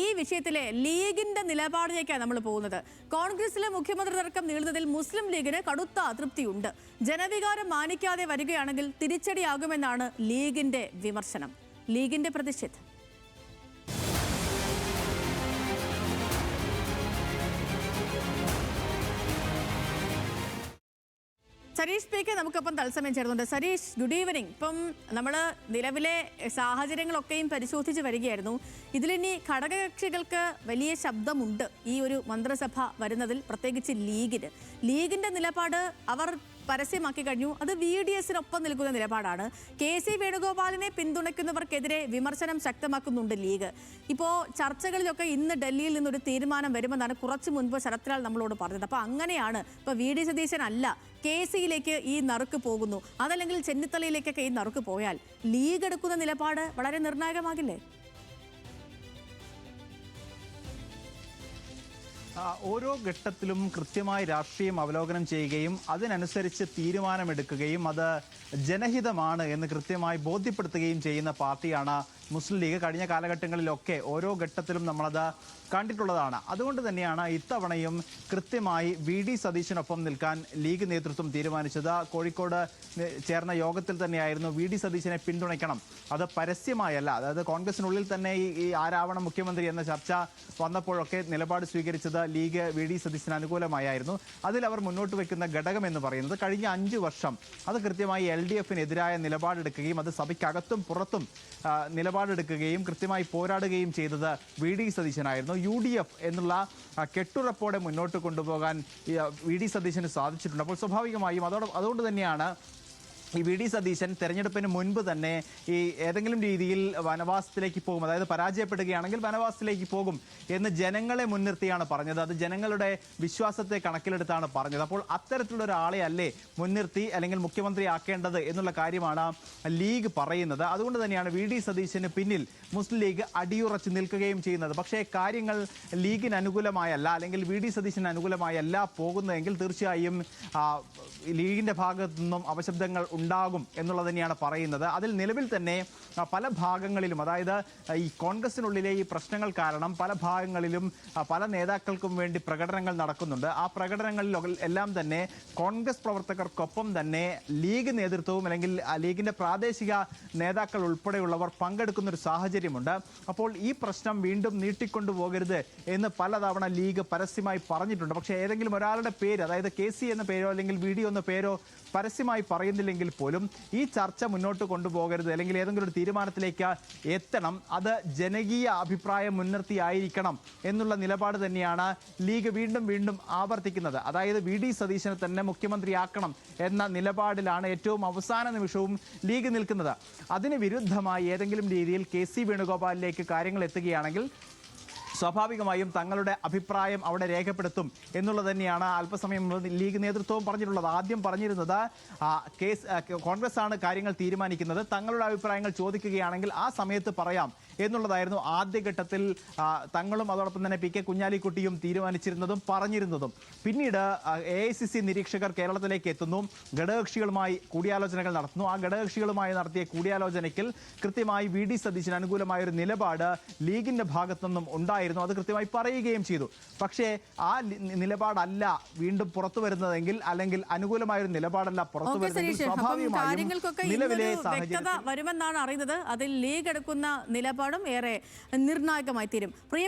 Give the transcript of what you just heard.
ഈ വിഷയത്തിലെ ലീഗിന്റെ നിലപാടിലേക്കാണ് നമ്മൾ പോകുന്നത്. കോൺഗ്രസിലെ മുഖ്യമന്ത്രി തർക്കം നീളുന്നതിൽ മുസ്ലിം ലീഗിന് കടുത്ത അതൃപ്തിയുണ്ട്. ജനവികാരം മാനിക്കാതെ വരികയാണെങ്കിൽ തിരിച്ചടിയാകുമെന്നാണ് ലീഗിന്റെ വിമർശനം. ലീഗിന്റെ പ്രതിഷേധം. സരീഷ് പി കെ നമുക്കൊപ്പം തത്സമയം ചേർന്നുണ്ട്. Sareesh, good evening. ഇപ്പം നമ്മൾ നിലവിലെ സാഹചര്യങ്ങളൊക്കെയും പരിശോധിച്ച് വരികയായിരുന്നു. ഇതിലിനി ഘടകകക്ഷികൾക്ക് വലിയ ശബ്ദമുണ്ട് ഈ ഒരു മന്ത്രിസഭ വരുന്നതിൽ, പ്രത്യേകിച്ച് ലീഗിന്റെ നിലപാട് അവർ പരസ്യമാക്കി കഴിഞ്ഞു. അത് VDSനൊപ്പം നിൽക്കുന്ന നിലപാടാണ്. KC വേണുഗോപാലിനെ പിന്തുണയ്ക്കുന്നവർക്കെതിരെ വിമർശനം ശക്തമാക്കുന്നുണ്ട് ലീഗ്. ഇപ്പോൾ ചർച്ചകളിലൊക്കെ ഇന്ന് ഡൽഹിയിൽ നിന്നൊരു തീരുമാനം വരുമെന്നാണ് കുറച്ചു മുൻപ് ശരത്ലാൽ നമ്മളോട് പറഞ്ഞത്. അപ്പോൾ അങ്ങനെയാണ് ഇപ്പോൾ VD സതീശൻ അല്ല KCയിലേക്ക് ഈ നറുക്ക് പോകുന്നു, അതല്ലെങ്കിൽ ചെന്നിത്തലയിലേക്കൊക്കെ ഈ നറുക്ക് പോയാൽ ലീഗ് എടുക്കുന്ന നിലപാട് വളരെ നിർണായകമാകില്ലേ? ഓരോ ഘട്ടത്തിലും കൃത്യമായി രാഷ്ട്രീയം അവലോകനം ചെയ്യുകയും അതിനനുസരിച്ച് തീരുമാനമെടുക്കുകയും അത് ജനഹിതമാണ് എന്ന് കൃത്യമായി ബോധ്യപ്പെടുത്തുകയും ചെയ്യുന്ന പാർട്ടിയാണ് മുസ്ലിം ലീഗ്. കഴിഞ്ഞ കാലഘട്ടങ്ങളിലൊക്കെ ഓരോ ഘട്ടത്തിലും നമ്മളത് കണ്ടിട്ടുള്ളതാണ്. അതുകൊണ്ട് തന്നെയാണ് ഇത്തവണയും കൃത്യമായി VD സതീശനൊപ്പം നിൽക്കാൻ ലീഗ് നേതൃത്വം തീരുമാനിച്ചത്. കോഴിക്കോട് ചേർന്ന യോഗത്തിൽ തന്നെയായിരുന്നു VD സതീശനെ പിന്തുണയ്ക്കണം, അത് പരസ്യമായല്ല. അതായത് കോൺഗ്രസിനുള്ളിൽ തന്നെ ഈ ആരാവണം മുഖ്യമന്ത്രി എന്ന ചർച്ച വന്നപ്പോഴൊക്കെ നിലപാട് സ്വീകരിച്ചത് ലീഗ് VD സതീശന് അനുകൂലമായിരുന്നു. അതിൽ അവർ മുന്നോട്ട് വയ്ക്കുന്ന ഘടകം എന്ന് പറയുന്നത് കഴിഞ്ഞ 5 വർഷം അത് കൃത്യമായി LDFനെതിരായ നിലപാടെടുക്കുകയും അത് സഭയ്ക്കകത്തും പുറത്തും നിലപാടെടുക്കുകയും കൃത്യമായി പോരാടുകയും ചെയ്തത് VD സതീശനായിരുന്നു. UDF എന്നുള്ള കെട്ടുറപ്പോടെ മുന്നോട്ട് കൊണ്ടുപോകാൻ VD സതീശന് സാധിച്ചിട്ടുണ്ട്. അപ്പോൾ സ്വാഭാവികമായും അതുകൊണ്ട് തന്നെയാണ് ഈ VD സതീശൻ തെരഞ്ഞെടുപ്പിന് മുൻപ് തന്നെ ഈ ഏതെങ്കിലും രീതിയിൽ വനവാസത്തിലേക്ക് പോകും, അതായത് പരാജയപ്പെടുകയാണെങ്കിൽ വനവാസത്തിലേക്ക് പോകും എന്ന് ജനങ്ങളെ മുൻനിർത്തിയാണ് പറഞ്ഞത്. അത് ജനങ്ങളുടെ വിശ്വാസത്തെ കണക്കിലെടുത്താണ് പറഞ്ഞത്. അപ്പോൾ അത്തരത്തിലുള്ള ഒരാളെ അല്ലേ മുൻനിർത്തി അല്ലെങ്കിൽ മുഖ്യമന്ത്രി ആക്കേണ്ടത് എന്നുള്ള കാര്യമാണ് ലീഗ് പറയുന്നത്. അതുകൊണ്ട് തന്നെയാണ് VD സതീശന് പിന്നിൽ മുസ്ലിം ലീഗ് അടിയുറച്ച് നിൽക്കുകയും ചെയ്യുന്നത്. പക്ഷേ കാര്യങ്ങൾ ലീഗിന് അനുകൂലമായല്ല അല്ലെങ്കിൽ VD സതീശന് അനുകൂലമായല്ല പോകുന്നതെങ്കിൽ തീർച്ചയായും ലീഗിന്റെ ഭാഗത്തു നിന്നും അപശബ്ദങ്ങൾ ഉണ്ടാകും എന്നുള്ളത് തന്നെയാണ് പറയുന്നത്. അതിൽ നിലവിൽ തന്നെ പല ഭാഗങ്ങളിലും, അതായത് ഈ കോൺഗ്രസിനുള്ളിലെ ഈ പ്രശ്നങ്ങൾ കാരണം പല ഭാഗങ്ങളിലും പല നേതാക്കൾക്കും വേണ്ടി പ്രകടനങ്ങൾ നടക്കുന്നുണ്ട്. ആ പ്രകടനങ്ങളിൽ എല്ലാം തന്നെ കോൺഗ്രസ് പ്രവർത്തകർക്കൊപ്പം തന്നെ ലീഗ് നേതൃത്വവും അല്ലെങ്കിൽ ലീഗിന്റെ പ്രാദേശിക നേതാക്കൾ ഉൾപ്പെടെയുള്ളവർ പങ്കെടുക്കുന്നൊരു സാഹചര്യമുണ്ട്. അപ്പോൾ ഈ പ്രശ്നം വീണ്ടും നീട്ടിക്കൊണ്ടുപോകരുത് എന്ന് പലതവണ ലീഗ് പരസ്യമായി പറഞ്ഞിട്ടുണ്ട്. പക്ഷേ ഏതെങ്കിലും ഒരാളുടെ പേര്, അതായത് KC എന്ന പേരോ അല്ലെങ്കിൽ VD എന്ന പേരോ പരസ്യമായി പറയുന്നില്ലെങ്കിൽ പോലും ഈ ചർച്ച മുന്നോട്ട് കൊണ്ടുപോകരുത് അല്ലെങ്കിൽ ഏതെങ്കിലും ഒരു തീരുമാനത്തിലേക്ക് എത്തണം, അത് ജനകീയ അഭിപ്രായം മുൻനിർത്തിയായിരിക്കണം എന്നുള്ള നിലപാട് തന്നെയാണ് ലീഗ് വീണ്ടും വീണ്ടും ആവർത്തിക്കുന്നത്. അതായത് VD സതീശനെ തന്നെ മുഖ്യമന്ത്രിയാക്കണം എന്ന നിലപാടിലാണ് ഏറ്റവും അവസാന നിമിഷവും ലീഗ് നിൽക്കുന്നത്. അതിന് വിരുദ്ധമായി ഏതെങ്കിലും രീതിയിൽ KC വേണുഗോപാലിലേക്ക് കാര്യങ്ങൾ എത്തുകയാണെങ്കിൽ സ്വാഭാവികമായും തങ്ങളുടെ അഭിപ്രായം അവിടെ രേഖപ്പെടുത്തും എന്നുള്ളത് തന്നെയാണ് അല്പസമയം ലീഗ് നേതൃത്വവും പറഞ്ഞിട്ടുള്ളത്. ആദ്യം പറഞ്ഞിരുന്നത് കോൺഗ്രസ് ആണ് കാര്യങ്ങൾ തീരുമാനിക്കുന്നത്, തങ്ങളുടെ അഭിപ്രായങ്ങൾ ചോദിക്കുകയാണെങ്കിൽ ആ സമയത്ത് പറയാം എന്നുള്ളതായിരുന്നു ആദ്യഘട്ടത്തിൽ തങ്ങളും അതോടൊപ്പം തന്നെ PK കുഞ്ഞാലിക്കുട്ടിയും തീരുമാനിച്ചിരുന്നതും പറഞ്ഞിരുന്നതും. പിന്നീട് AICC നിരീക്ഷകർ കേരളത്തിലേക്ക് എത്തുന്നു, ഘടകകക്ഷികളുമായി കൂടിയാലോചനകൾ നടത്തുന്നു. ആ ഘടകകക്ഷികളുമായി നടത്തിയ കൂടിയാലോചനയ്ക്ക് കൃത്യമായി VD സതീശന് അനുകൂലമായൊരു നിലപാട് ലീഗിന്റെ ഭാഗത്തു നിന്നും ഉണ്ടായിരുന്നു. അത് കൃത്യമായി പറയുകയും ചെയ്തു. പക്ഷേ ആ നിലപാടല്ല വീണ്ടും പുറത്തു വരുന്നതെങ്കിൽ അല്ലെങ്കിൽ അനുകൂലമായൊരു നിലപാടല്ല പുറത്തു വരുന്നതെങ്കിൽ സ്വാഭാവികമായും നിലവിലെ സാഹചര്യം വരുമെന്നാണ് അറിയുന്നത്. അതിൽ ലീഗ് എടുക്കുന്ന നിലപാടും ഏറെ നിർണായകമായി തീരും.